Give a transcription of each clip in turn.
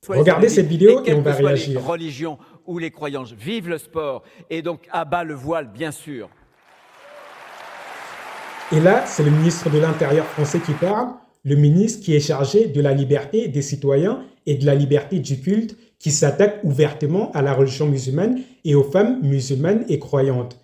Regardez cette vidéo et on va quelles que soient les réagir. religions ou les croyances. Vive le sport et donc à bas le voile, bien sûr. Et là, c'est le ministre de l'Intérieur français qui parle, le ministre qui est chargé de la liberté des citoyens et de la liberté du culte, qui s'attaque ouvertement à la religion musulmane et aux femmes musulmanes et croyantes.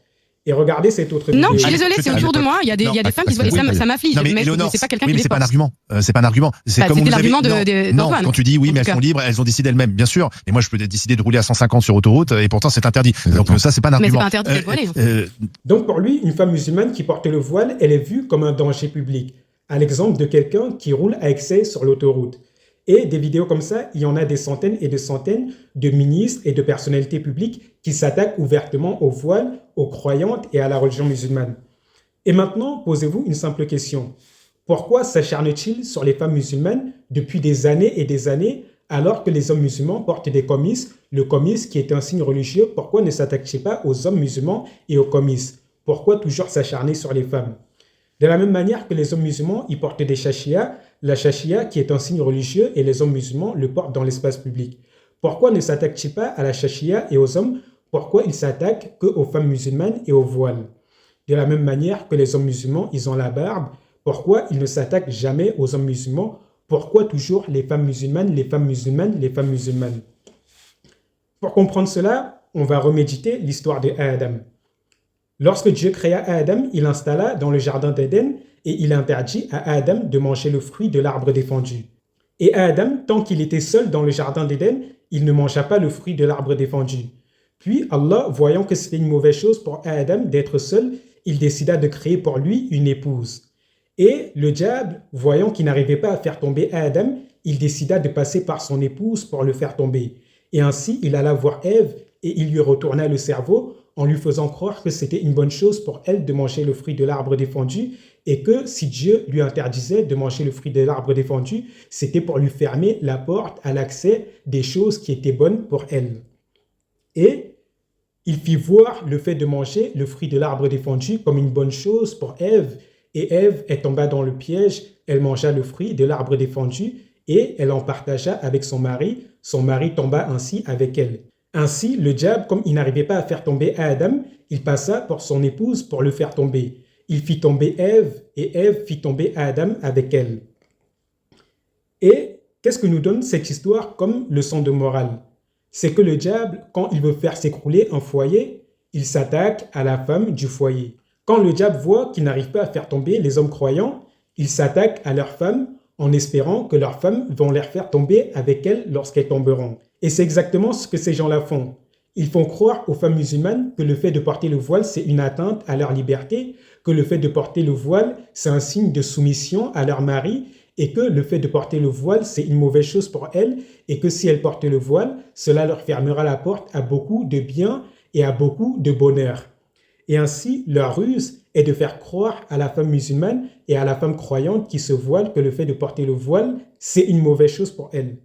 Et regardez cette autre vidéo. Non, je suis désolée, c'est autour de moi. Il y a des femmes qui se voient, et ça m'afflige. Non, mais Mais Léonore, c'est pas quelqu'un qui oui, mais les c'est pas un force. argument. C'est pas un argument. C'est Bah, comme c'était vous avez. l'argument Non, d'Antoine, quand tu dis oui, en mais tout elles cas. sont libres, elles ont décidé elles-mêmes, bien sûr. Et moi, je peux décider de rouler à 150 sur autoroute, et pourtant c'est interdit. Donc ça, c'est pas un Mais c'est argument. pas interdit d'être voilée. Donc pour lui, une femme musulmane qui porte le voile, elle est vue comme un danger public, à l'exemple de quelqu'un qui roule à excès sur l'autoroute. Et des vidéos comme ça, il y en a des centaines et des centaines de ministres et de personnalités publiques qui s'attaquent ouvertement au voile, aux croyantes et à la religion musulmane. Et maintenant, posez-vous une simple question. Pourquoi s'acharne-t-il sur les femmes musulmanes depuis des années et des années, alors que les hommes musulmans portent des comices, le comice qui est un signe religieux, pourquoi ne s'attaque-t-il pas aux hommes musulmans et aux comices? Pourquoi toujours s'acharner sur les femmes? De la même manière que les hommes musulmans, ils portent des shashiyas, la shashia qui est un signe religieux et les hommes musulmans le portent dans l'espace public. Pourquoi ne s'attaque-t-il pas à la shashia et aux hommes? Pourquoi il s'attaque qu'aux femmes musulmanes et aux voiles? De la même manière que les hommes musulmans, ils ont la barbe, pourquoi ils ne s'attaquent jamais aux hommes musulmans? Pourquoi toujours les femmes musulmanes, les femmes musulmanes, les femmes musulmanes? Pour comprendre cela, on va reméditer l'histoire d'Adam. Lorsque Dieu créa Adam, il l'installa dans le jardin d'Éden et il interdit à Adam de manger le fruit de l'arbre défendu. Et Adam, tant qu'il était seul dans le jardin d'Éden, il ne mangea pas le fruit de l'arbre défendu. Puis Allah, voyant que c'était une mauvaise chose pour Adam d'être seul, il décida de créer pour lui une épouse. Et le diable, voyant qu'il n'arrivait pas à faire tomber Adam, il décida de passer par son épouse pour le faire tomber. Et ainsi, il alla voir Ève et il lui retourna le cerveau en lui faisant croire que c'était une bonne chose pour elle de manger le fruit de l'arbre défendu et que si Dieu lui interdisait de manger le fruit de l'arbre défendu, c'était pour lui fermer la porte à l'accès des choses qui étaient bonnes pour elle. Et il fit voir le fait de manger le fruit de l'arbre défendu comme une bonne chose pour Ève. Et Ève, elle tomba dans le piège, elle mangea le fruit de l'arbre défendu et elle en partagea avec son mari. Son mari tomba ainsi avec elle. Ainsi, le diable, comme il n'arrivait pas à faire tomber Adam, il passa pour son épouse pour le faire tomber. Il fit tomber Ève et Ève fit tomber Adam avec elle. Et qu'est-ce que nous donne cette histoire comme leçon de morale? C'est que le diable, quand il veut faire s'écrouler un foyer, il s'attaque à la femme du foyer. Quand le diable voit qu'il n'arrive pas à faire tomber les hommes croyants, il s'attaque à leurs femmes en espérant que leurs femmes vont les faire tomber avec elles lorsqu'elles tomberont. Et c'est exactement ce que ces gens-là font. Ils font croire aux femmes musulmanes que le fait de porter le voile, c'est une atteinte à leur liberté, que le fait de porter le voile, c'est un signe de soumission à leur mari, et que le fait de porter le voile, c'est une mauvaise chose pour elles, et que si elles portent le voile, cela leur fermera la porte à beaucoup de bien et à beaucoup de bonheur. Et ainsi, leur ruse est de faire croire à la femme musulmane et à la femme croyante qui se voile que le fait de porter le voile, c'est une mauvaise chose pour elles.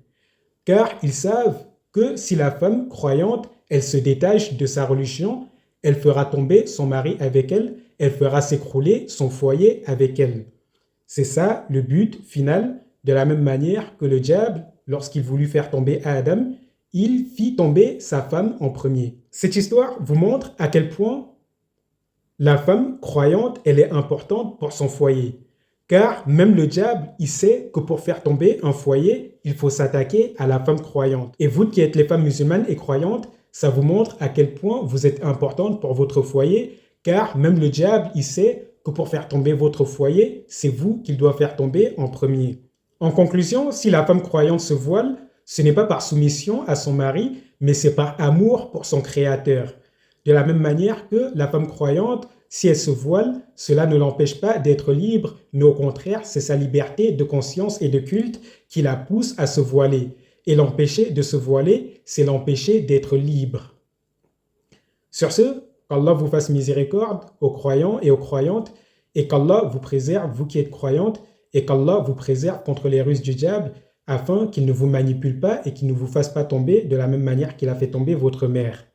Car ils savent que si la femme croyante, elle se détache de sa religion, elle fera tomber son mari avec elle, elle fera s'écrouler son foyer avec elle. C'est ça le but final, de la même manière que le diable, lorsqu'il voulut faire tomber Adam, il fit tomber sa femme en premier. Cette histoire vous montre à quel point la femme croyante, elle est importante pour son foyer. Car même le diable, il sait que pour faire tomber un foyer, il faut s'attaquer à la femme croyante. Et vous qui êtes les femmes musulmanes et croyantes, ça vous montre à quel point vous êtes importante pour votre foyer, car même le diable, il sait que pour faire tomber votre foyer, c'est vous qu'il doit faire tomber en premier. En conclusion, si la femme croyante se voile, ce n'est pas par soumission à son mari, mais c'est par amour pour son Créateur. De la même manière que la femme croyante, si elle se voile, cela ne l'empêche pas d'être libre, mais au contraire, c'est sa liberté de conscience et de culte qui la pousse à se voiler. Et l'empêcher de se voiler, c'est l'empêcher d'être libre. Sur ce, qu'Allah vous fasse miséricorde aux croyants et aux croyantes, et qu'Allah vous préserve, vous qui êtes croyantes, et qu'Allah vous préserve contre les ruses du diable, afin qu'il ne vous manipule pas et qu'il ne vous fasse pas tomber de la même manière qu'il a fait tomber votre mère.